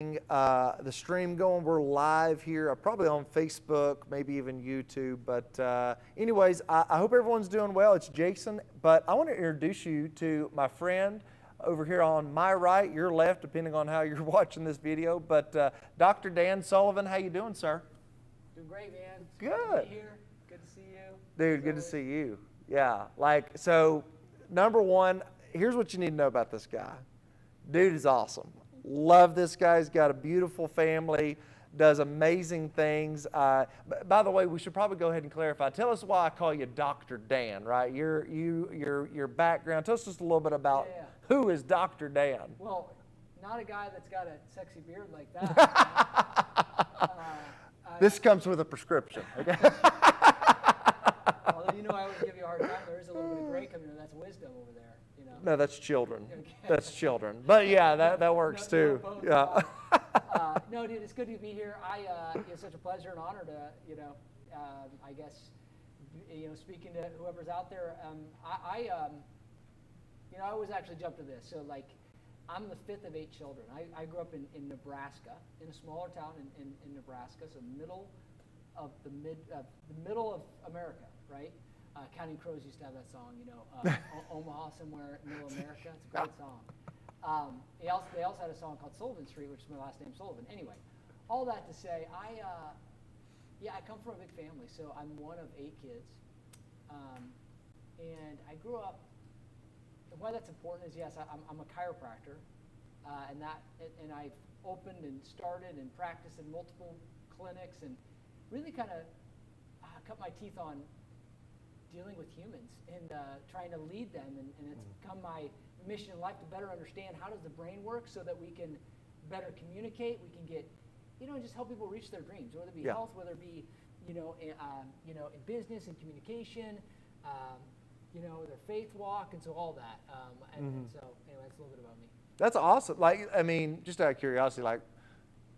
the stream going. We're live here, probably on Facebook, maybe even YouTube. But anyways, I hope everyone's doing well. It's Jason, but I want to introduce you to my friend over here on my right, your left, depending on how you're watching this video. But Dr. Dan Sullivan, how you doing, sir? Doing great, man. It's Good. Good to be here. Good to see you. Dude, good to see you. Yeah, so number one, here's what you need to know about this guy. Dude is awesome. Love this guy. He's got a beautiful family, does amazing things. By the way, we should probably go ahead and clarify. Tell us why I call you Dr. Dan, right? Your background. Tell us just a little bit about who is Dr. Dan. Well, not a guy that's got a sexy beard like that. This comes with a prescription. Okay. Although, I always give you a hard time. There is a little bit of gray coming in. That's wisdom over there. No, that's children. Okay. That's children. But yeah, that works too. Both. Yeah. No, dude, it's good to be here. It's such a pleasure and honor to, I guess, speaking to whoever's out there. I always actually jump to this. So, I'm the fifth of 8 children. I grew up in Nebraska, in a smaller town in Nebraska, so middle of the middle of America, right? Counting Crows used to have that song, Omaha somewhere, middle of America. It's a great song. They also had a song called Sullivan Street, which is my last name, Sullivan. Anyway, all that to say, I come from a big family, so I'm one of 8 kids, and I grew up. And why that's important is yes, I'm a chiropractor, and I've opened and started and practiced in multiple clinics, and really kind of cut my teeth on dealing with humans and trying to lead them, and it's become my mission in life to better understand how does the brain work so that we can better communicate, we can get, and just help people reach their dreams, whether it be health, whether it be, in business and communication, their faith walk, and so all that. And so anyway, that's a little bit about me. That's awesome. Just out of curiosity,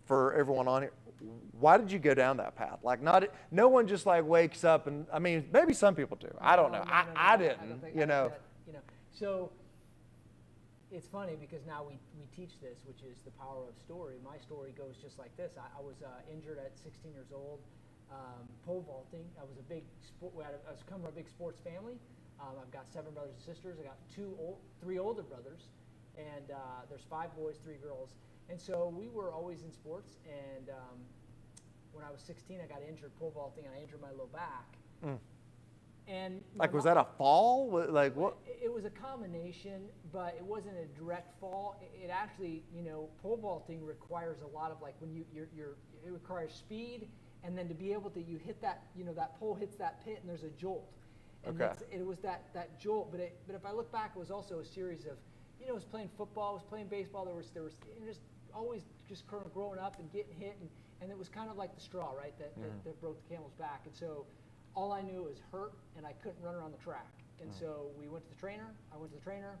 for everyone on here, why did you go down that path? No one just wakes up and, maybe some people do. I don't know. I didn't, So it's funny because now we teach this, which is the power of story. My story goes just like this. I was injured at 16 years old, pole vaulting. I was a big sport. I was come from a big sports family. I've got 7 brothers and sisters. I got 3 older brothers, and there's 5 boys, 3 girls. And so we were always in sports, and when I was 16, I got injured pole vaulting, and I injured my low back. And was that a fall? What? It was a combination, but it wasn't a direct fall. It actually, pole vaulting requires a lot of when it requires speed, and then to be able to hit that, that pole hits that pit, and there's a jolt. And it was that jolt, but if I look back, it was also a series of, I was playing football, I was playing baseball. There was just always just kind of growing up and getting hit, and it was kind of like the straw, right, that broke the camel's back. And so all I knew was hurt, and I couldn't run around the track. And so we went to the trainer. I went to the trainer.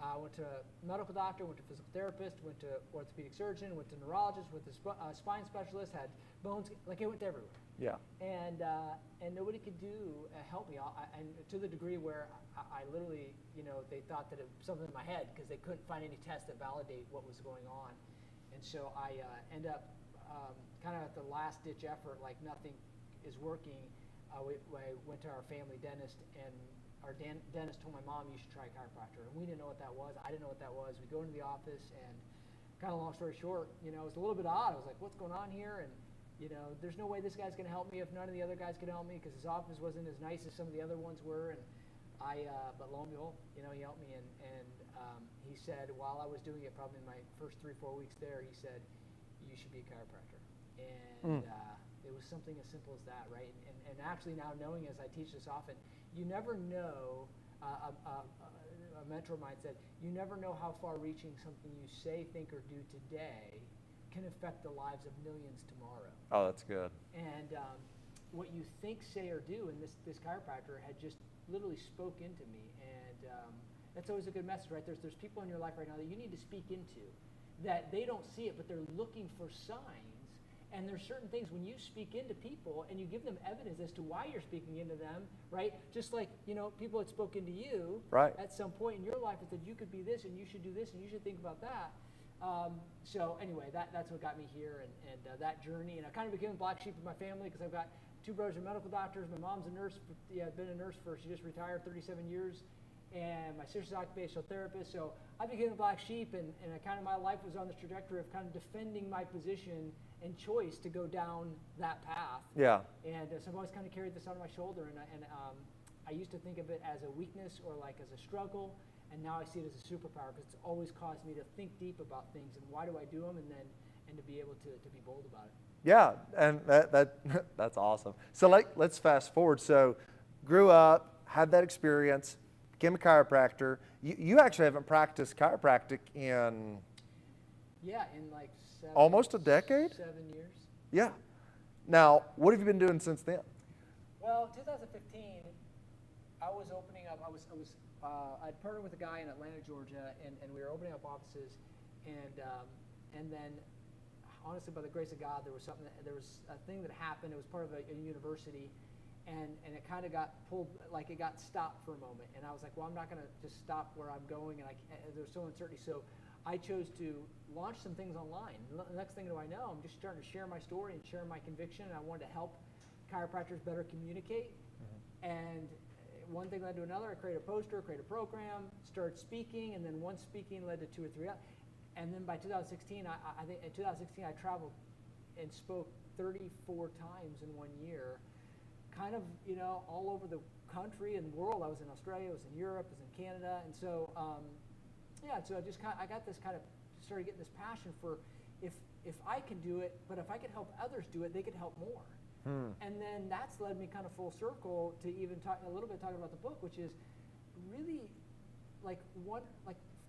I went to a medical doctor, went to a physical therapist, went to orthopedic surgeon, went to neurologist, went to spine specialist, had bones, I went to everywhere. Yeah. And nobody could help me, and to the degree where I literally, they thought that it was something in my head because they couldn't find any tests that validate what was going on. And so I end up kind of at the last ditch effort, nothing is working. I went to our family dentist, and our dentist told my mom, you should try a chiropractor. And we didn't know what that was. I didn't know what that was. We go into the office, and kind of long story short, it was a little bit odd. I was like, what's going on here? And there's no way this guy's going to help me if none of the other guys could help me, because his office wasn't as nice as some of the other ones were. And but lo and behold, he helped me, and he said while I was doing it, probably in my first 3-4 weeks there, he said, you should be a chiropractor. And it was something as simple as that, right? And actually now knowing, as I teach this often, you never know. A mentor of mine said, you never know how far-reaching something you say, think, or do today can affect the lives of millions tomorrow. Oh, that's good. And what you think, say, or do, and this chiropractor had just literally spoke into me, and that's always a good message, right? There's people in your life right now that you need to speak into, that they don't see it, but they're looking for signs. And there's certain things when you speak into people and you give them evidence as to why you're speaking into them, right? Just like, people had spoken to you right. at some point in your life and said, you could be this and you should do this and you should think about that. So anyway, that's what got me here, and that journey. And I kind of became a black sheep of my family because I've got two brothers are medical doctors. My mom's a nurse. Been a nurse she just retired, 37 years. And my sister's an occupational therapist. So I became a black sheep, and kind of my life was on this trajectory of kind of defending my position and choice to go down that path. Yeah. And so I've always kind of carried this on my shoulder, and I used to think of it as a weakness or like as a struggle, and now I see it as a superpower because it's always caused me to think deep about things and why do I do them, and to be able to be bold about it. Yeah, and that's awesome. So let's fast forward. So grew up, had that experience, became a chiropractor. You actually haven't practiced chiropractic in... Yeah, in like almost a decade? 7 years. Yeah. Now, what have you been doing since then? Well, 2015, I was opening up. I'd partnered with a guy in Atlanta, Georgia, and we were opening up offices, and then, honestly, by the grace of God, there was a thing that happened. It was part of a university, and it kind of got pulled, like it got stopped for a moment, and I was like, well, I'm not going to just stop where I'm going, and there's so uncertainty, so I chose to launch some things online. The next thing I know, I'm just starting to share my story and share my conviction, and I wanted to help chiropractors better communicate. And one thing led to another. I created a poster, created a program, started speaking, and then one speaking led to 2 or 3 others. And then by 2016, I think in 2016 I traveled and spoke 34 times in 1 year, kind of all over the country and world. I was in Australia, I was in Europe, I was in Canada, and so. So I got this kind of started getting this passion for if I can do it, but if I could help others do it, they could help more. And then that's led me kind of full circle to even talking about the book, which is really like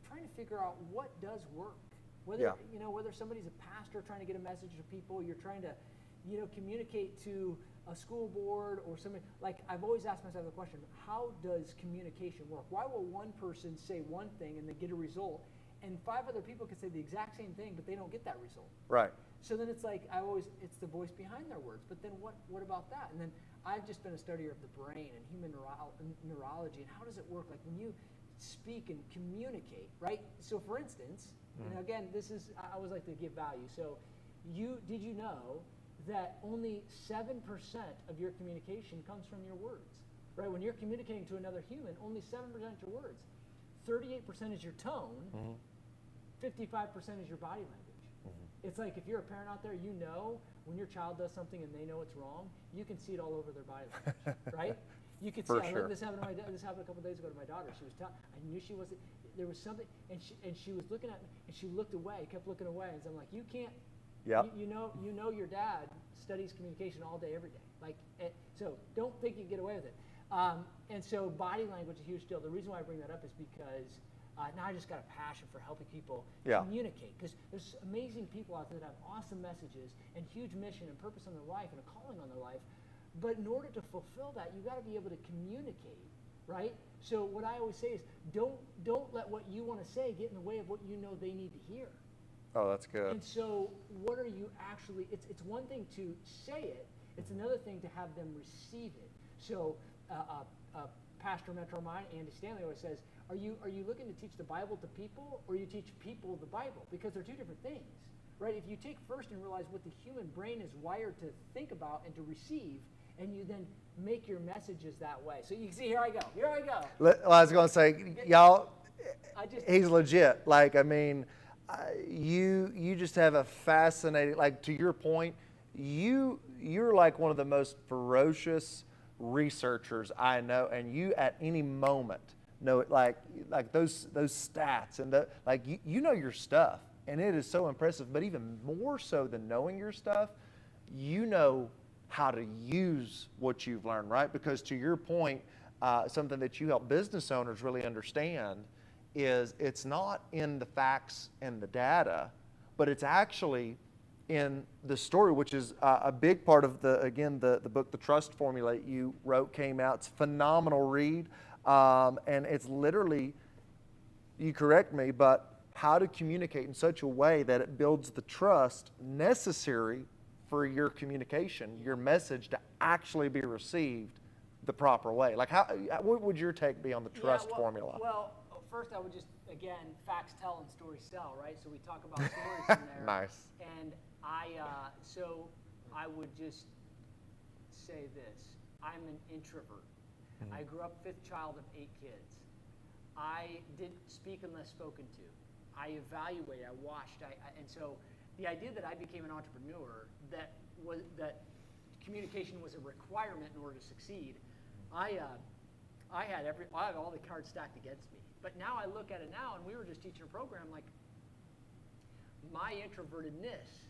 trying to figure out what does work. Whether whether somebody's a pastor trying to get a message to people, you're trying to communicate to a school board or somebody. Like I've always asked myself the question, how does communication work? Why will one person say one thing and they get a result, and 5 other people can say the exact same thing, but they don't get that result? Right. So then it's like it's the voice behind their words. But then what about that? And then I've just been a studier of the brain and human neurology and how does it work? Like when you speak and communicate, right? So for instance, and again, I always like to give value. So did you know that only 7% of your communication comes from your words, right? When you're communicating to another human, only 7% is your words. 38% is your tone, 55% is your body language. It's like if you're a parent out there, when your child does something and they know it's wrong, you can see it all over their body language, right? You could see. Sure. This happened a couple of days ago to my daughter. She was I knew she wasn't. There was something, and she was looking at me, and she looked away, kept looking away, and so I'm like, you can't. Yep. You know your dad studies communication all day, every day. So don't think you can get away with it. And so body language is a huge deal. The reason why I bring that up is because now I just got a passion for helping people communicate. Because there's amazing people out there that have awesome messages and huge mission and purpose in their life and a calling on their life. But in order to fulfill that, you've got to be able to communicate, right? So what I always say is don't let what you want to say get in the way of what you know they need to hear. Oh, that's good. And so what are you actually, it's one thing to say it, it's another thing to have them receive it. So pastor mentor of mine, Andy Stanley, always says, are you looking to teach the Bible to people, or you teach people the Bible? Because they're 2 different things, right? If you take first and realize what the human brain is wired to think about and to receive, and you then make your messages that way. So you can see, here I go. Well, I was going to say, y'all, he's legit. Like, I mean, you just have a fascinating, like, to your point, you're like one of the most ferocious researchers I know, and you at any moment know it, like those stats and you know your stuff, and it is so impressive. But even more so than knowing your stuff, you know how to use what you've learned, right? Because to your point, something that you help business owners really understand is it's not in the facts and the data, but it's actually in the story, which is a big part of the book, The Trust Formula you wrote, came out. It's a phenomenal read. And it's literally, you correct me, but how to communicate in such a way that it builds the trust necessary for your communication, your message to actually be received the proper way. Like, what would your take be on the trust formula? Well, first I would just again, facts tell and stories sell, right? So we talk about stories in there. Nice. And so I would just say this. I'm an introvert. I grew up fifth child of 8 kids. I didn't speak unless spoken to. I evaluated, I watched, and so the idea that I became an entrepreneur, that communication was a requirement in order to succeed, I had all the cards stacked against me. But now I look at it now, and we were just teaching a program, like, my introvertedness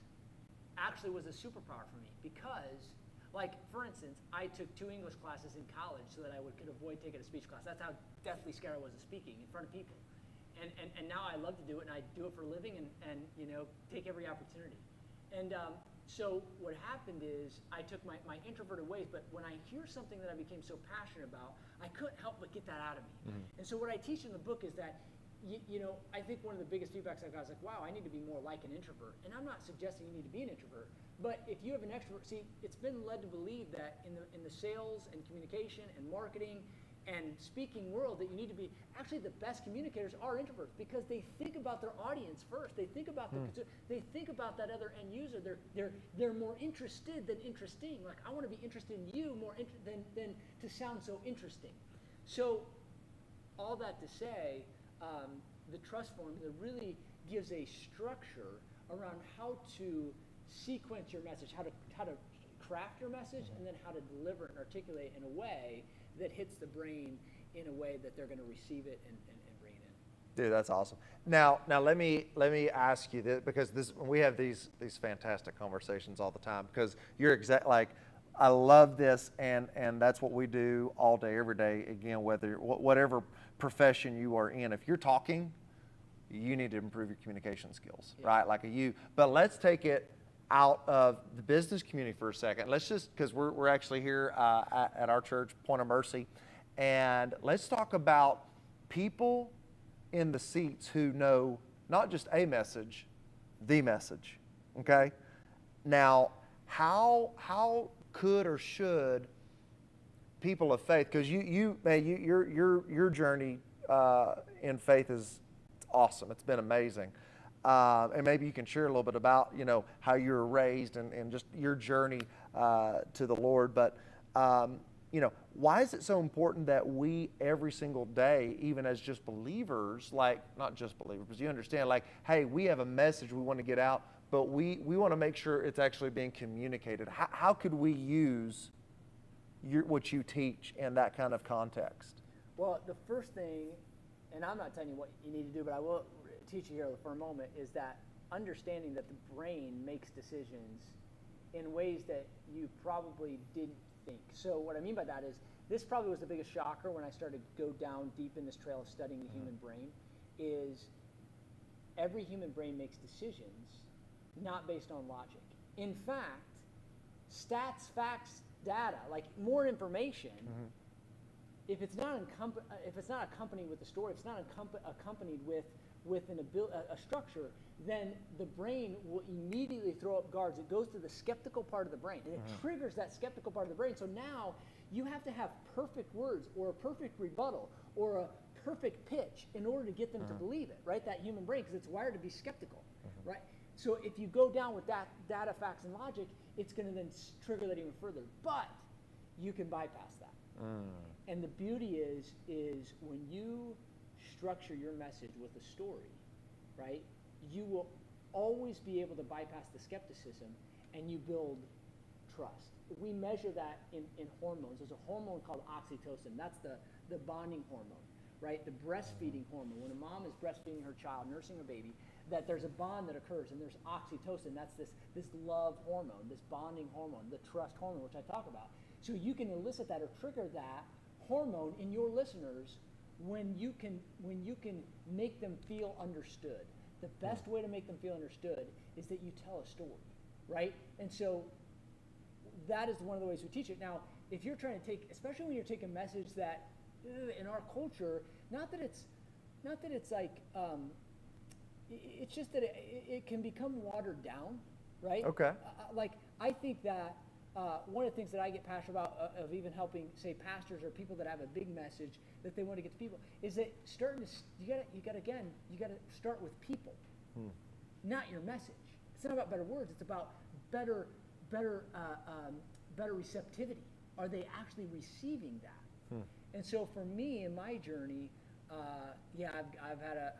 actually was a superpower for me because, like, for instance, I took 2 English classes in college so that I could avoid taking a speech class. That's how deathly scared I was of speaking in front of people. And now I love to do it, and I do it for a living and take every opportunity. And so what happened is I took my introverted ways, but when I hear something that I became so passionate about, I couldn't help but get that out of me. And so what I teach in the book is that, I think one of the biggest feedbacks I got is like, wow, I need to be more like an introvert. And I'm not suggesting you need to be an introvert, but if you have an extrovert, see, it's been led to believe that in the sales and communication and marketing and speaking world that you need to be, actually the best communicators are introverts because they think about their audience first. They think about they think about that other end user. They're more interested than interesting. Like, I want to be interested in you more than to sound so interesting. So all that to say, the trust formula really gives a structure around how to sequence your message, how to craft your message, and then how to deliver and articulate in a way that hits the brain in a way that they're going to receive it and bring it in. Dude, that's awesome. Now let me ask you this, because we have these fantastic conversations all the time, because you're I love this, and that's what we do all day, every day. Again, whatever profession you are in, if you're talking, you need to improve your communication skills, right? But let's take it out of the business community for a second. Let's just, because we're actually here at our church, Point of Mercy, and let's talk about people in the seats who know not just a message, the message. Okay. Now, how could or should people of faith, because your journey in faith is awesome. It's been amazing. And maybe you can share a little bit about, how you were raised and just your journey to the Lord. But, why is it so important that we every single day, even as just believers, not just believers, but you understand, hey, we have a message we want to get out, but we want to make sure it's actually being communicated. How could we use what you teach in that kind of context? Well, the first thing, and I'm not telling you what you need to do, but I will teach you here for a moment, is that understanding that the brain makes decisions in ways that you probably didn't think. So what I mean by that is, this probably was the biggest shocker when I started to go down deep in this trail of studying the human brain, is every human brain makes decisions not based on logic. In fact, stats, facts, data, more information, if it's not accompanied with a story, if it's not accompanied with a structure, then the brain will immediately throw up guards. It goes to the skeptical part of the brain, and it triggers that skeptical part of the brain. So now you have to have perfect words or a perfect rebuttal or a perfect pitch in order to get them to believe it, right? That human brain, because it's wired to be skeptical, right? So if you go down with that data, facts, and logic, it's going to then trigger that even further. But you can bypass that. And the beauty is when you structure your message with a story, right, you will always be able to bypass the skepticism, and you build trust. We measure that in hormones. There's a hormone called oxytocin. That's the bonding hormone, right? The breastfeeding hormone. When a mom is breastfeeding her child, nursing her baby, that there's a bond that occurs, and there's oxytocin. That's this love hormone, this bonding hormone, the trust hormone, which I talk about. So you can elicit that or trigger that hormone in your listeners when you can make them feel understood. The best way to make them feel understood is that you tell a story, right? And so that is one of the ways we teach it. Now, if you're trying to take, especially when you're taking a message that in our culture, not that it's it's just that it can become watered down, right? Okay. I think that one of the things that I get passionate about of even helping, say, pastors or people that have a big message that they want to get to people is that you gotta start with people, not your message. It's not about better words. It's about better receptivity. Are they actually receiving that? And so for me in my journey, I've had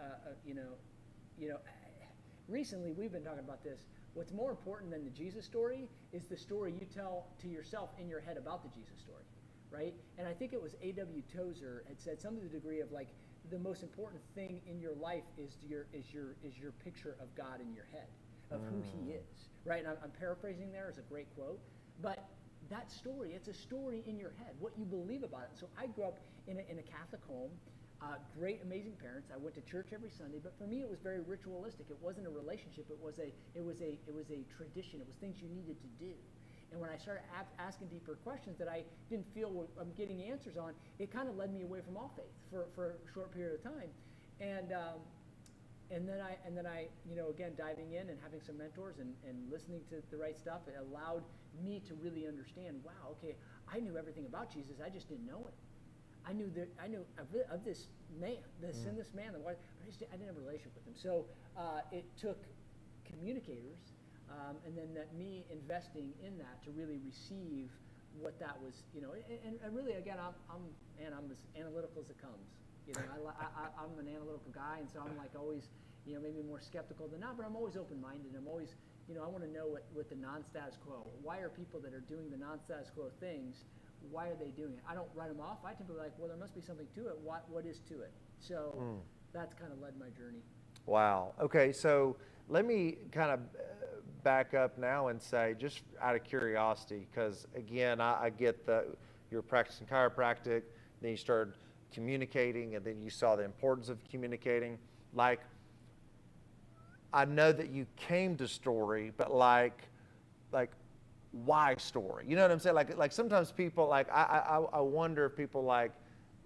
recently we've been talking about this. What's more important than the Jesus story is the story you tell to yourself in your head about the Jesus story, right? And I think it was A.W. Tozer had said something to the degree of like the most important thing in your life is your picture of God in your head, of who He is, right? And I'm paraphrasing there. It's a great quote, but that story, it's a story in your head, what you believe about it. So I grew up in a Catholic home. Great, amazing parents. I went to church every Sunday, but for me, it was very ritualistic. It wasn't a relationship. It was a tradition. It was things you needed to do. And when I started asking deeper questions that I didn't feel I'm getting answers on, it kind of led me away from all faith for a short period of time. And then I again diving in and having some mentors and listening to the right stuff, it allowed me to really understand. Wow, okay, I knew everything about Jesus. I just didn't know it. I knew of this man, the sinless man, but I didn't have a relationship with him. So it took communicators, and then me investing in that to really receive what that was, and really again, I'm as analytical as it comes. I'm an analytical guy, and so I'm like always, maybe more skeptical than not, but I'm always open-minded. I'm always, I want to know what the non-status quo. Why are people that are doing the non-status quo things? Why are they doing it? I don't write them off. I typically like, well, there must be something to it. What is to it? So that's kind of led my journey. Wow. Okay, so let me kind of back up now and say, just out of curiosity, because again, I get you're practicing chiropractic, then you started communicating, and then you saw the importance of communicating. Like, I know that you came to story, but like why story? You know what I'm saying? Like sometimes people I wonder if people like,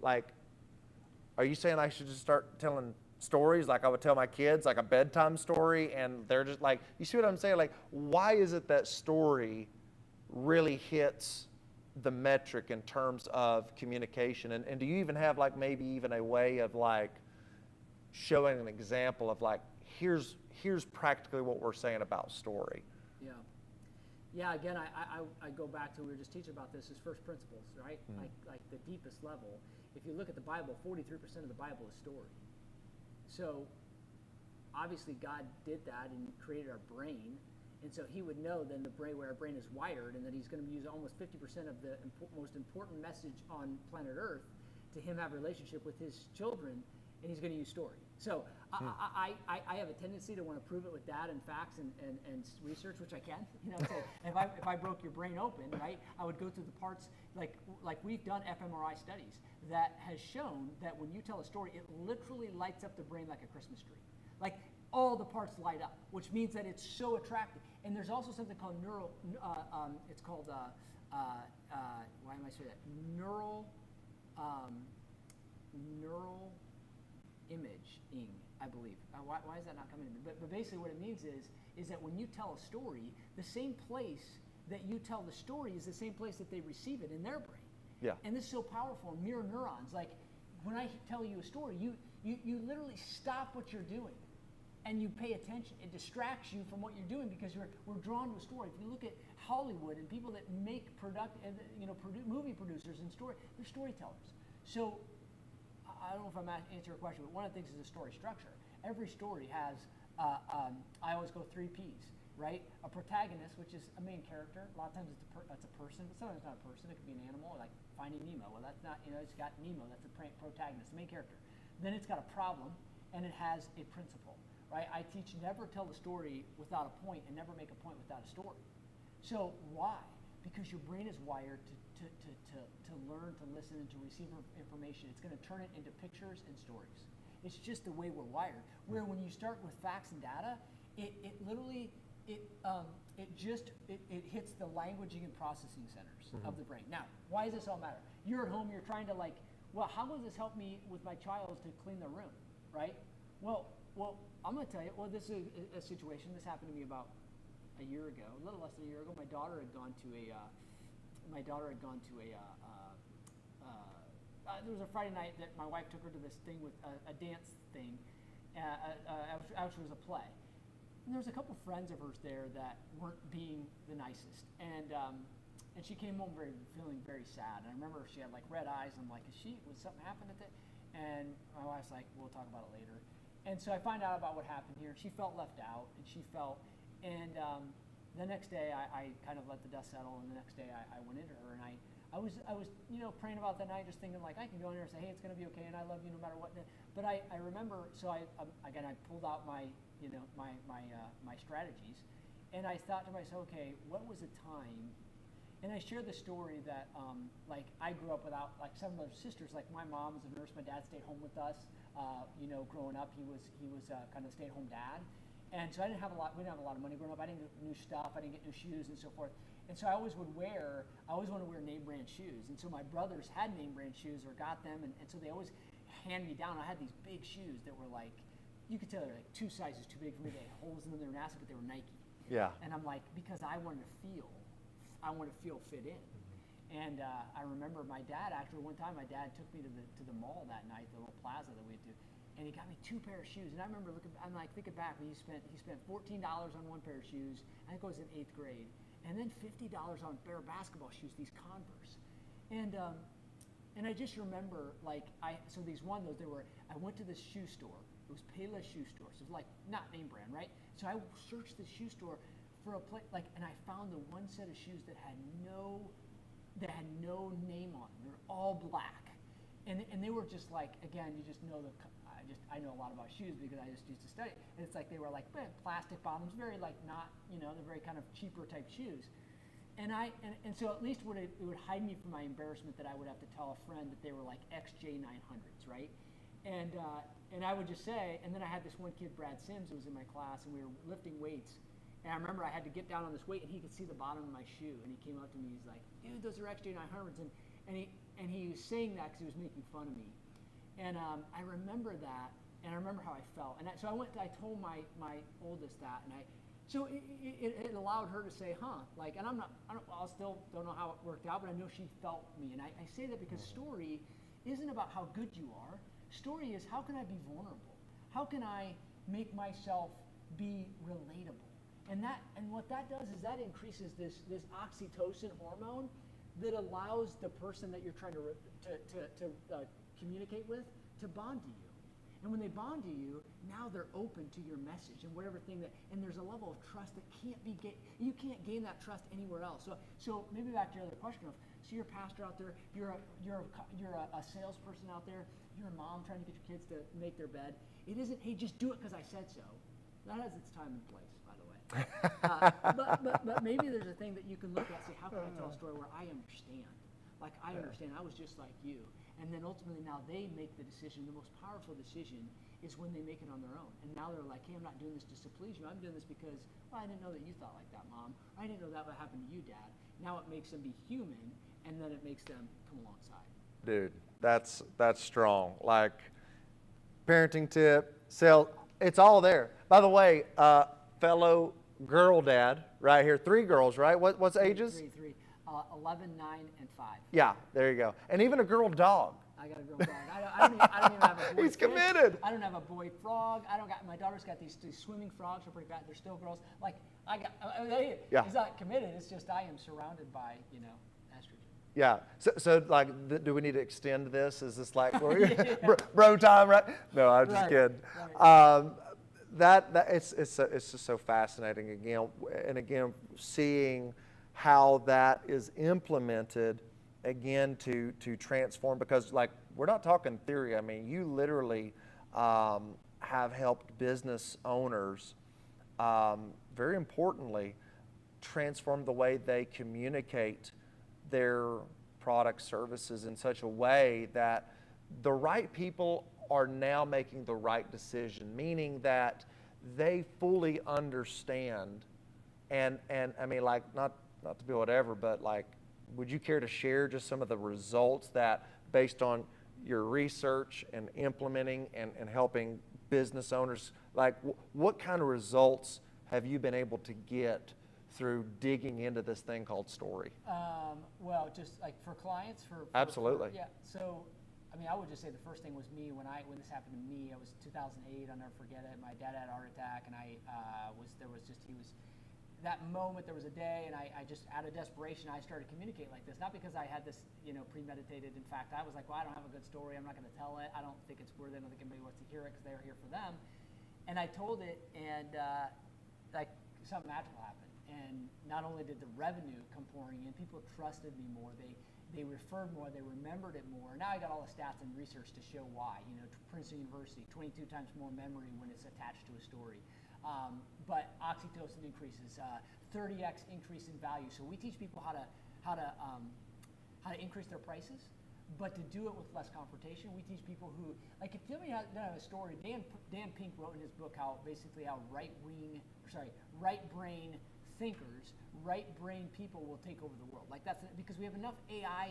are you saying I should just start telling stories like I would tell my kids, like a bedtime story, and they're just like, you see what I'm saying? Like, why is it that story really hits the metric in terms of communication? And do you even have like maybe even a way of like showing an example of like, here's practically what we're saying about story? Yeah, again, I go back to, we were just teaching about this, is first principles, right? Like the deepest level. If you look at the Bible, 43% of the Bible is story. So obviously God did that and created our brain, and so He would know then the brain, where our brain is wired, and that He's going to use almost 50% of the most important message on planet Earth to Him have a relationship with His children, and He's going to use story. So I have a tendency to want to prove it with data and facts and research, which I can. So if I broke your brain open, right, I would go through the parts, like we've done fMRI studies that has shown that when you tell a story, it literally lights up the brain like a Christmas tree. Like all the parts light up, which means that it's so attractive. And there's also something called it's called, why am I saying that? Neural imaging, I believe. Why is that not coming to me? But basically what it means is that when you tell a story, the same place that you tell the story is the same place that they receive it in their brain. Yeah. And this is so powerful. Mirror neurons. Like when I tell you a story, you literally stop what you're doing and you pay attention. It distracts you from what you're doing because we're drawn to a story. If you look at Hollywood and people that make movie producers and they're storytellers. So I don't know if I'm answering your question, but one of the things is the story structure. Every story has, I always go 3 Ps, right? A protagonist, which is a main character. A lot of times that's a person, but sometimes it's not a person. It could be an animal, like Finding Nemo. Well, that's not, it's got Nemo. That's the protagonist, the main character. Then it's got a problem, and it has a principle, right? I teach never tell the story without a point and never make a point without a story. So why? Because your brain is wired to learn, to listen, and to receive information. It's going to turn it into pictures and stories. It's just the way we're wired. Where when you start with facts and data, it literally hits the languaging and processing centers of the brain. Now, why does this all matter? You're at home, you're trying to how will this help me with my child to clean their room, right? Well, I'm going to tell you, this is a situation. This happened to me about a year ago, a little less than a year ago. My daughter had gone to a there was a Friday night that my wife took her to this thing with a dance thing, actually was a play. And there was a couple friends of hers there that weren't being the nicest. And she came home feeling very sad. And I remember she had like red eyes. I'm like, was something happened at that? And my wife's like, we'll talk about it later. And so I find out about what happened here. She felt left out, and the next day I kind of let the dust settle. And the next day I went into her, and I was praying about that night, just thinking like I can go in there and say, hey, it's going to be okay, and I love you no matter what. But I remember, so I pulled out my strategies, and I thought to myself, okay, what was a time? And I shared the story that like I grew up without like some of those sisters. Like my mom was a nurse, my dad stayed home with us. Growing up, he was kind of a stay-at-home dad, and so we didn't have a lot of money growing up. I didn't get new stuff, I didn't get new shoes and so forth. And so I always want to wear name brand shoes. And so my brothers had name brand shoes or got them, and so they always hand me down. I had these big shoes that were like, you could tell they're like 2 sizes too big for me. They had holes in them, they were nasty, but they were Nike. Yeah. And I'm like, because I wanted to feel fit in. And I remember my dad, actually one time my dad took me to the mall that night, the little plaza that we went to, and he got me 2 pair of shoes. And I remember thinking back when he spent $14 on 1 pair of shoes. I think it was in 8th grade. And then $50 on a pair of basketball shoes, these Converse. And I just remember I went to this shoe store. It was Payless shoe store. So it was like not name brand, right? So I searched the shoe store for a place and I found the one set of shoes that had no name on them. They were all black. And they were just like, again, you just know I know a lot about shoes because I just used to study. And it's like they were like plastic bottoms, very like not, they're very kind of cheaper type shoes. And so at least it would hide me from my embarrassment that I would have to tell a friend that they were like XJ900s, right? And I would just say, and then I had this one kid, Brad Sims, who was in my class, and we were lifting weights. And I remember I had to get down on this weight, and he could see the bottom of my shoe. And he came up to me, he's like, dude, those are XJ900s. And he was saying that because he was making fun of me. And I remember that, and I remember how I felt. And so I told my oldest that, and so it allowed her to say, and I still don't know how it worked out, but I know she felt me. And I say that because story isn't about how good you are. Story is how can I be vulnerable? How can I make myself be relatable? And what that does is that increases this oxytocin hormone that allows the person that you're trying to communicate with to bond to you. And when they bond to you, now they're open to your message and whatever thing and there's a level of trust that you can't gain that trust anywhere else. So maybe back to your other question of, so you're a pastor out there, you're a salesperson out there, you're a mom trying to get your kids to make their bed. It isn't, hey, just do it because I said so. That has its time and place, by the way. But maybe there's a thing that you can look at and say, how can I tell a story where I understand? Like I understand, I was just like you. And then ultimately now they make the decision. The most powerful decision is when they make it on their own. And now they're like, hey, I'm not doing this just to please you. I'm doing this because, I didn't know that you thought like that, Mom. I didn't know that would happen to you, Dad. Now it makes them be human, and then it makes them come alongside. Dude, that's strong. Like parenting tip, it's all there. By the way, fellow girl dad right here, 3 girls, right? What's ages? 3, 11, 9, and 5. Yeah, there you go. And even a girl dog. I got a girl dog. I don't even have a boy. He's fish. committed. I don't have a boy frog. My daughter's got these swimming frogs. They're pretty bad. They're still girls. Like he's not committed. It's just I am surrounded by estrogen. Yeah. So like, do we need to extend this? Is this like bro time, right? No, I'm just kidding. Right. It's just so fascinating again, seeing how that is implemented again to transform, because like we're not talking theory. I mean, you literally have helped business owners, very importantly, transform the way they communicate their product services in such a way that the right people are now making the right decision, meaning that they fully understand. And I mean, like, not to be whatever, but like, would you care to share just some of the results that, based on your research and implementing and helping business owners, like what kind of results have you been able to get through digging into this thing called story? Well, just like for clients, Absolutely. yeah. So, I mean, I would just say the first thing was me when this happened to me. It was 2008. I'll never forget it. My dad had a heart attack, and that moment. There was a day, and I just out of desperation, I started communicating like this. Not because I had this, premeditated. In fact, I was like, well, I don't have a good story. I'm not going to tell it. I don't think it's worth it. I don't think anybody wants to hear it because they're here for them. And I told it, and like something magical happened. And not only did the revenue come pouring in, people trusted me more. They referred more. They remembered it more. Now I got all the stats and research to show why. Princeton University, 22 times more memory when it's attached to a story. But oxytocin increases, 30x increase in value. So we teach people how to increase their prices, but to do it with less confrontation. We teach people who, like, if you don't have a story, Dan Pink wrote in his book how right brain thinkers, right brain people will take over the world. Like that's because we have enough AI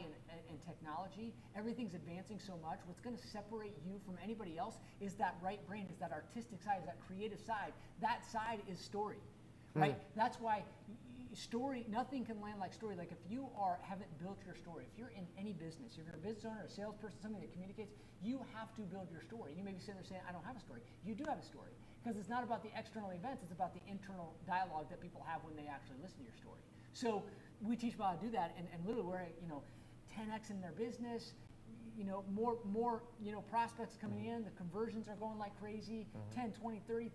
and technology. Everything's advancing so much. What's going to separate you from anybody else is that right brain, is that artistic side, is that creative side. That side is story, right? That's why story, nothing can land like story. Like if you haven't built your story, if you're in any business, if you're a business owner, a salesperson, somebody that communicates, you have to build your story. You may be sitting there saying, I don't have a story. You do have a story. Because it's not about the external events, it's about the internal dialogue that people have when they actually listen to your story. So we teach people how to do that, and literally we're 10x in their business, more prospects coming in, the conversions are going like crazy, $10, $20, $30,000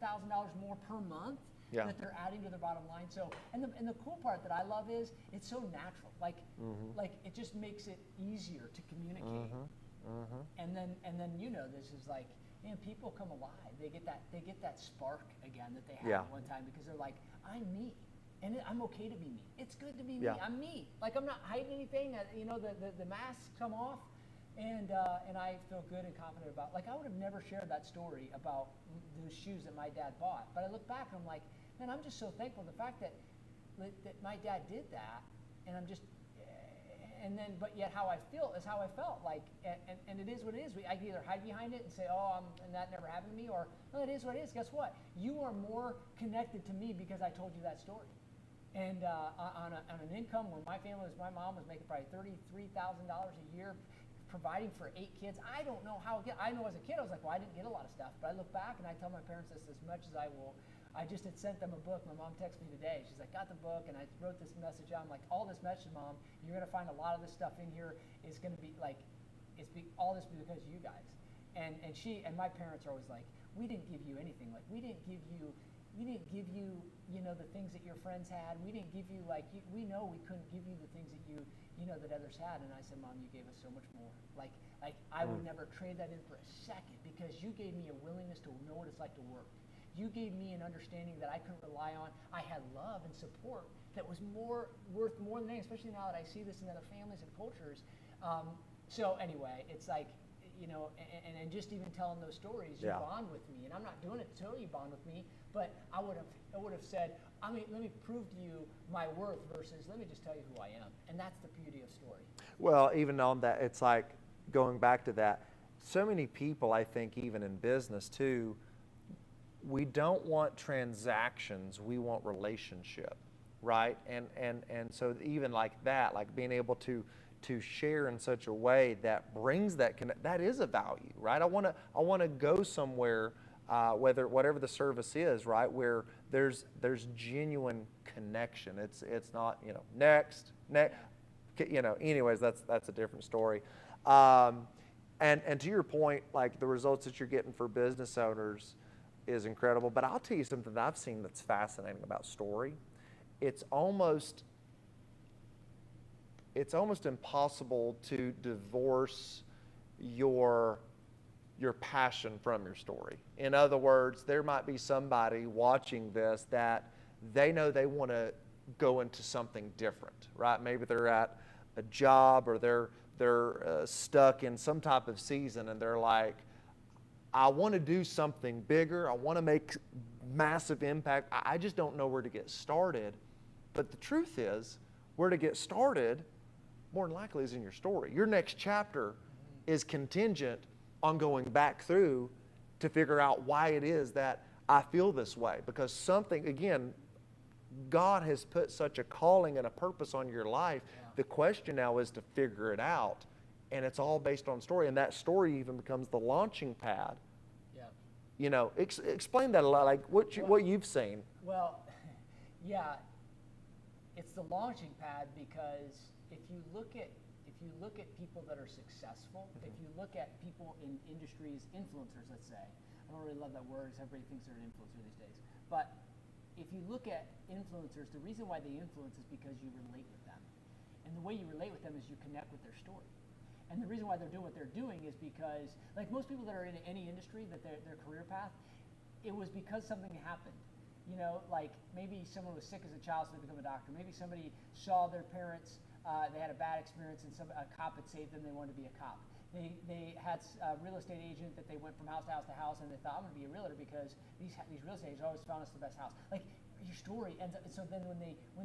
more per month that they're adding to their bottom line. So and the cool part that I love is it's so natural, like it just makes it easier to communicate. And then this is like, people come alive. They get that spark again that they had at one time because they're like, I'm me, and I'm okay to be me. It's good to be me. I'm me. Like I'm not hiding anything. The masks come off, and I feel good and confident about. Like I would have never shared that story about those shoes that my dad bought, but I look back and I'm like, man, I'm just so thankful. The fact that my dad did that, and I'm just. But yet how I feel is how I felt. Like, and it is what it is. I can either hide behind it and say, and that never happened to me, or no, it is what it is. Guess what? You are more connected to me because I told you that story. And on an income where my mom was making probably $33,000 a year, providing for 8 kids. I don't know how. I know as a kid I was like, well, I didn't get a lot of stuff. But I look back and I tell my parents this as much as I will. I just had sent them a book. My mom texted me today. She's like, got the book, and I wrote this message out. I'm like, all this message, Mom, you're going to find a lot of this stuff in here is going to be like, all this because of you guys. And my parents are always like, we didn't give you anything. Like, we didn't give you, the things that your friends had. We didn't give you, we know we couldn't give you the things that that others had. And I said, Mom, you gave us so much more. Like I would never trade that in for a second because you gave me a willingness to know what it's like to work. You gave me an understanding that I couldn't rely on. I had love and support that was worth more than anything, especially now that I see this in other families and cultures. So anyway, it's like, and just even telling those stories, you bond with me. And I'm not doing it to tell you bond with me, but I would have said, let me prove to you my worth versus let me just tell you who I am. And that's the beauty of story. Well, even on that, it's like going back to that. So many people, I think, even in business too, we don't want transactions, we want relationship, right? And so even like that, like being able to share in such a way that brings that that is a value, right? I want to go somewhere, whatever the service is, right, where there's genuine connection. It's not next. Anyways, that's a different story. And to your point, like the results that you're getting for business owners is incredible. But I'll tell you something that I've seen that's fascinating about story. It's almost impossible to divorce your passion from your story. In other words, there might be somebody watching this that they know they want to go into something different, right? Maybe they're at a job or they're stuck in some type of season and they're like, I want to do something bigger. I want to make massive impact. I just don't know where to get started. But the truth is, where to get started, more than likely, is in your story. Your next chapter is contingent on going back through to figure out why it is that I feel this way. Because something, again, God has put such a calling and a purpose on your life. Yeah. The question now is to figure it out. And it's all based on story. And that story even becomes the launching pad. Yeah. You know, explain that a lot, like what you've seen. Well, yeah, it's the launching pad because if you look at people that are successful, if you look at people in industries, influencers, let's say, I don't really love that word because everybody thinks they're an influencer these days, but if you look at influencers, the reason why they influence is because you relate with them. And the way you relate with them is you connect with their story. And the reason why they're doing what they're doing is because, like most people that are in any industry, that their career path, it was because something happened. You know, like maybe someone was sick as a child, so they become a doctor. Maybe somebody saw their parents, they had a bad experience, and a cop had saved them, they wanted to be a cop. They had a real estate agent that they went from house to house, and they thought, I'm going to be a realtor because these real estate agents always found us the best house. Like, your story ends up, so then when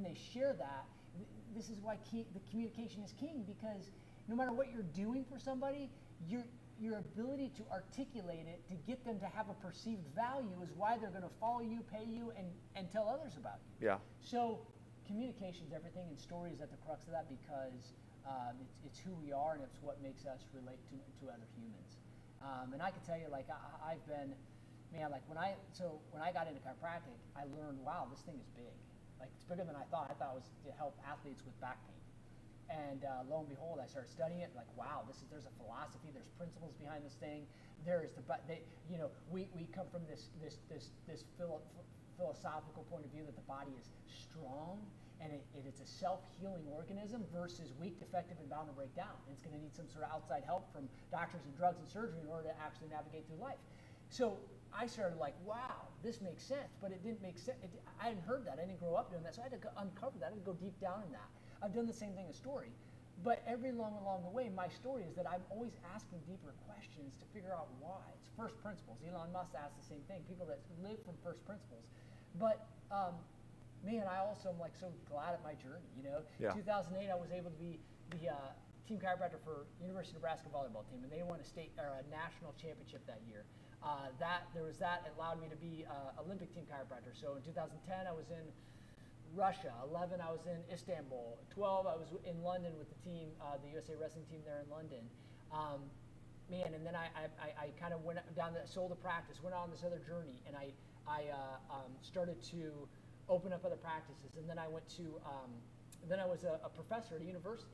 they share that, this is why the communication is king, because no matter what you're doing for somebody, your ability to articulate it, to get them to have a perceived value is why they're going to follow you, pay you, and tell others about you. Yeah. So communication is everything, and story is at the crux of that because it's who we are and it's what makes us relate to other humans. And I can tell you, like, I've been, man, like when I got into chiropractic, I learned, wow, this thing is big. Like, it's bigger than I thought. I thought it was to help athletes with back pain. And lo and behold, I started studying it. Like, wow, there's a philosophy, there's principles behind this thing. We come from this philosophical point of view that the body is strong and it's a self-healing organism versus weak, defective, and bound to break down. And it's going to need some sort of outside help from doctors and drugs and surgery in order to actually navigate through life. So I started like, wow, this makes sense, but it didn't make sense. I hadn't heard that. I didn't grow up doing that, so I had to uncover that. I had to go deep down in that. I've done the same thing in story, but along the way, my story is that I'm always asking deeper questions to figure out why. It's first principles. Elon Musk asked the same thing. People that live from first principles, but man, I also am like so glad at my journey. You know, Yeah. 2008, I was able to be the team chiropractor for University of Nebraska volleyball team, and they won a national championship that year. It allowed me to be Olympic team chiropractor. So in 2010, I was in Russia. 11, I was in Istanbul. 12, I was in London with the team, the USA wrestling team there in London. Man, and then I kind of went down sold the practice, went on this other journey, and I started to open up other practices. And then I went to, then I was a professor at a university,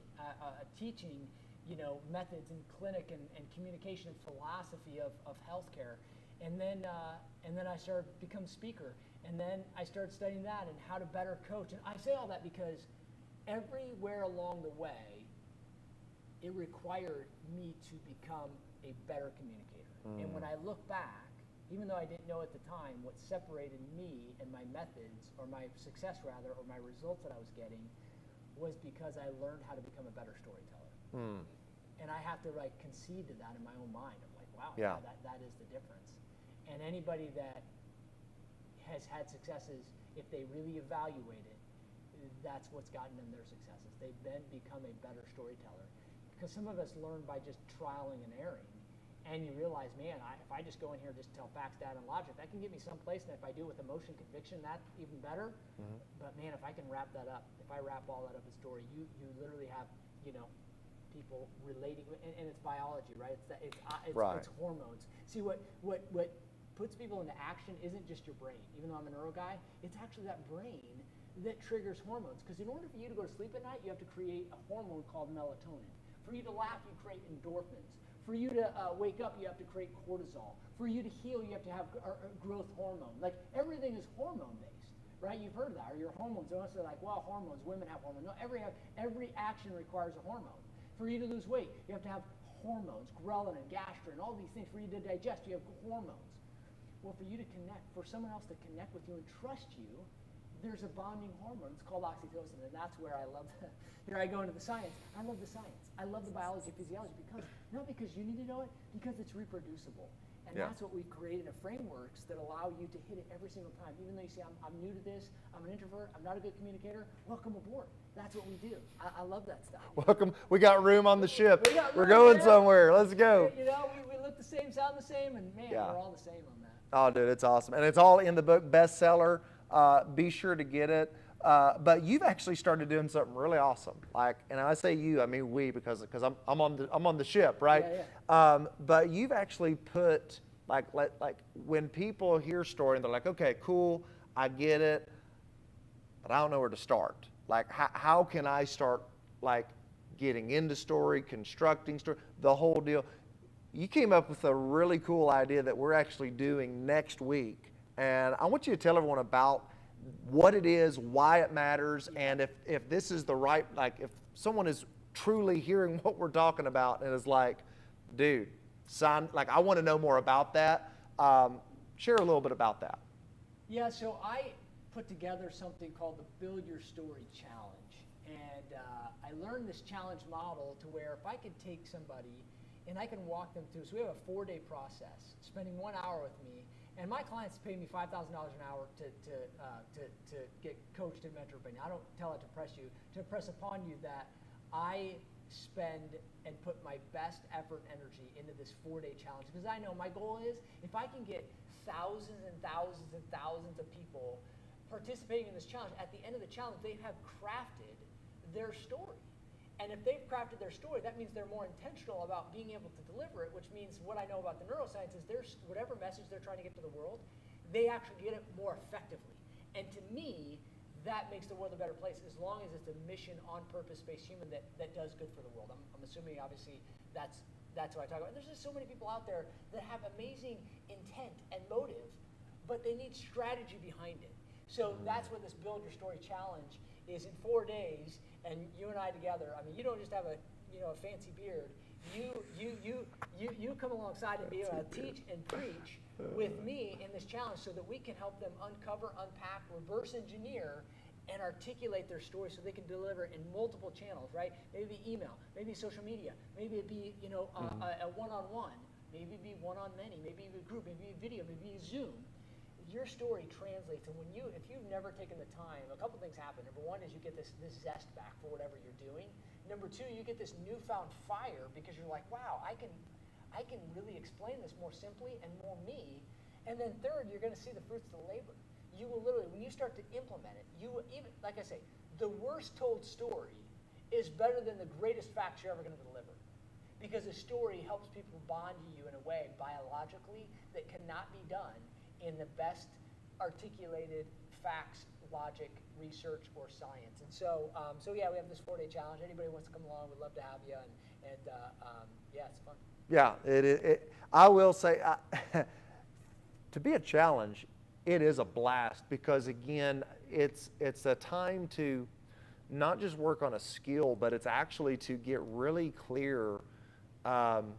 teaching, methods and clinic and communication and philosophy of healthcare. And then I started to become speaker. And then I started studying that and how to better coach. And I say all that because everywhere along the way, it required me to become a better communicator. And when I look back, even though I didn't know at the time, what separated me and my methods, or my success rather, or my results that I was getting, was because I learned how to become a better storyteller. And I have to concede to that in my own mind. I'm like, wow, Yeah. that is the difference. And anybody that has had successes, if they really evaluate it, that's what's gotten them their successes. They've then become a better storyteller. Because some of us learn by just trialing and erroring. And you realize, man, if I just go in here and just tell facts, data, and logic, that can get me someplace. And if I do it with emotion, conviction, that's even better. But man, if I can wrap that up, if I wrap all that up in story, you literally have, people relating, and it's biology, right? It's hormones. See, what puts people into action isn't just your brain. Even though I'm a neuro guy, it's actually that brain that triggers hormones. Because in order for you to go to sleep at night, you have to create a hormone called melatonin. For you to laugh, you create endorphins. For you to wake up, you have to create cortisol. For you to heal, you have to have growth hormone. Like, everything is hormone-based, right? You've heard of that. Or your hormones. They're also like, well, hormones, women have hormones. No, every action requires a hormone. For you to lose weight, you have to have hormones, ghrelin and gastrin, all these things. For you to digest, you have hormones. Well, for you to connect, for someone else to connect with you and trust you, there's a bonding hormone. It's called oxytocin, and that's where I love here I go into the science. I love the science. I love the biology, physiology, not because you need to know it, because it's reproducible. And that's what we've created, frameworks that allow you to hit it every single time. Even though you say, I'm new to this, I'm an introvert, I'm not a good communicator, welcome aboard. That's what we do. I love that stuff. Welcome. We got room on the ship. We're going somewhere. Let's go. We look the same, sound the same, and man, we're all the same on that. Oh, dude, it's awesome. And it's all in the book, bestseller. Be sure to get it. But you've actually started doing something really awesome. Like, and I say you, I mean we, because I'm on the ship, right? But you've actually put like when people hear story and they're like, okay, cool, I get it, but I don't know where to start. Like, how can I start like getting into story, constructing story, the whole deal? You came up with a really cool idea that we're actually doing next week, and I want you to tell everyone about what it is, why it matters, and if this is the right, like if someone is truly hearing what we're talking about and is like, dude, sign, like I want to know more about that. Share a little bit about that. Yeah, so I put together something called the Build Your Story Challenge, and I learned this challenge model to where if I could take somebody and I can walk them through, so we have a 4-day process, spending 1 hour with me, and my clients pay me $5,000 an hour to get coached and mentored. I don't tell it to press you, to impress upon you that I spend and put my best effort and energy into this 4-day challenge, because I know my goal is if I can get thousands and thousands and thousands of people participating in this challenge, at the end of the challenge they have crafted their story. And if they've crafted their story, that means they're more intentional about being able to deliver it, which means what I know about the neuroscience is there's whatever message they're trying to get to the world, they actually get it more effectively. And to me, that makes the world a better place as long as it's a mission on purpose-based human that does good for the world. I'm assuming obviously that's what I talk about. There's just so many people out there that have amazing intent and motive, but they need strategy behind it. So that's what this Build Your Story Challenge is. In 4 days, and you and I together, I mean, you don't just have a fancy beard. You come alongside and be able to teach and preach with me in this challenge so that we can help them uncover, unpack, reverse engineer, and articulate their story so they can deliver in multiple channels, right? Maybe email, maybe social media, maybe it be a one-on-one, maybe it be one-on-many, maybe it be a group, maybe a video, maybe a Zoom. Your story translates, and if you've never taken the time, a couple things happen. Number one is you get this zest back for whatever you're doing. Number two, you get this newfound fire because you're like, wow, I can really explain this more simply and more me. And then third, you're going to see the fruits of the labor. You will literally, when you start to implement it, you will even, like I say, the worst told story is better than the greatest facts you're ever going to deliver. Because a story helps people bond to you in a way biologically that cannot be done in the best articulated facts, logic, research, or science. And so yeah, we have this 4-day challenge. Anybody wants to come along, we'd love to have you. And yeah, it's fun. Yeah, I will say, to be a challenge, it is a blast because again, it's a time to not just work on a skill, but it's actually to get really clear on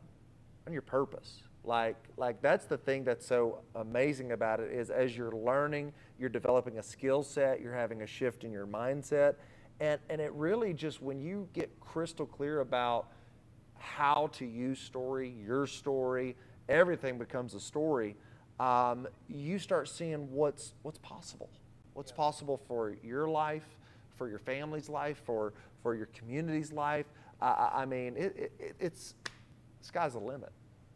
your purpose. Like that's the thing that's so amazing about it is as you're learning, you're developing a skill set, you're having a shift in your mindset, and it really just, when you get crystal clear about how to use story, your story, everything becomes a story, you start seeing what's possible. What's possible for your life, for your family's life, for your community's life. I mean, it's sky's the limit.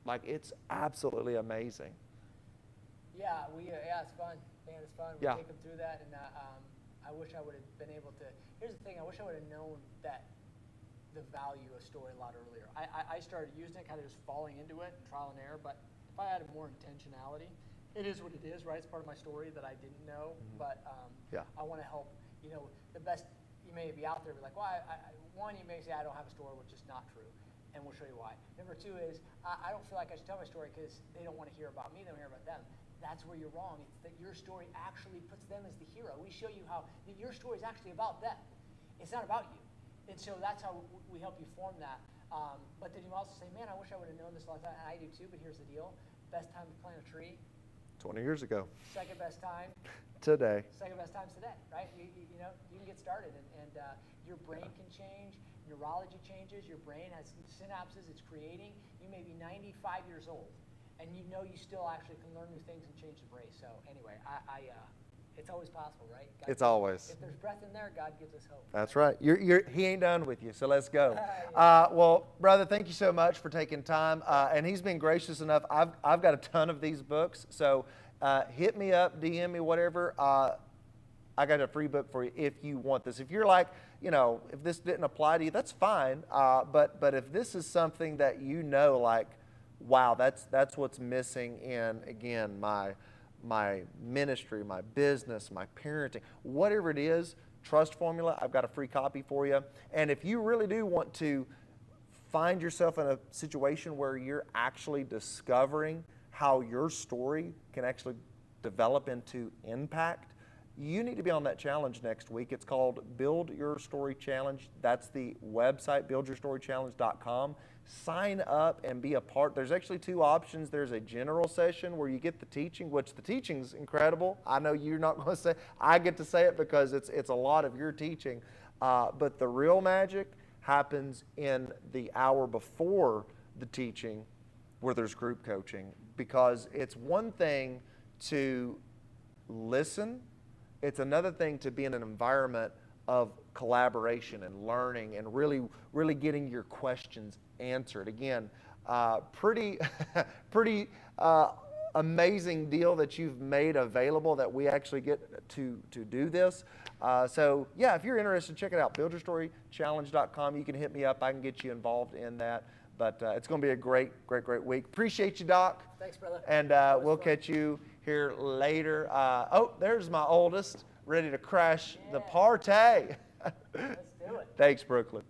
Like, it's absolutely amazing. Yeah, it's fun. Man, it's fun. We take them through that, and I wish I would have been able to. Here's the thing: I wish I would have known that the value of story a lot earlier. I started using it, kind of just falling into it, trial and error. But if I had more intentionality, it is what it is, right? It's part of my story that I didn't know, but I want to help. The best. You may be out there, be like, well, one, you may say I don't have a story, which is not true. And we'll show you why. Number two is, I don't feel like I should tell my story because they don't want to hear about me, they want to hear about them. That's where you're wrong. It's that your story actually puts them as the hero. We show you how your story is actually about them. It's not about you. And so that's how we help you form that. But then you also say, man, I wish I would have known this a long time. And I do too, but here's the deal. Best time to plant a tree? 20 years ago. Second best time? Today. Second best time today, right? You can get started, and your brain can change. Neurology changes. Your brain has synapses. It's creating. You may be 95 years old, and you still actually can learn new things and change the brain. So anyway, it's always possible, right? It's always. If there's breath in there, God gives us hope. That's right. He ain't done with you, so let's go. Well, brother, thank you so much for taking time. And he's been gracious enough. I've got a ton of these books, so hit me up, DM me, whatever. I got a free book for you if you want this. If you're like, if this didn't apply to you, that's fine. But if this is something that like, wow, that's what's missing in, again, my ministry, my business, my parenting, whatever it is, Trust Formula, I've got a free copy for you. And if you really do want to find yourself in a situation where you're actually discovering how your story can actually develop into impact, you need to be on that challenge next week. It's called Build Your Story Challenge. That's the website, buildyourstorychallenge.com. Sign up and be a part. There's actually two options. There's a general session where you get the teaching, which the teaching's incredible. I know you're not going to say, I get to say it because it's a lot of your teaching. But the real magic happens in the hour before the teaching where there's group coaching, because it's one thing to listen. It's another thing to be in an environment of collaboration and learning and really getting your questions answered. Again, pretty amazing deal that you've made available that we actually get to do this. So yeah, if you're interested, check it out, buildyourstorychallenge.com. You can hit me up. I can get you involved in that. But it's going to be a great week. Appreciate you, Doc. Thanks, brother. And we'll catch you here later. Oh, there's my oldest, ready to crash the party. Let's do it. Thanks, Brooklyn.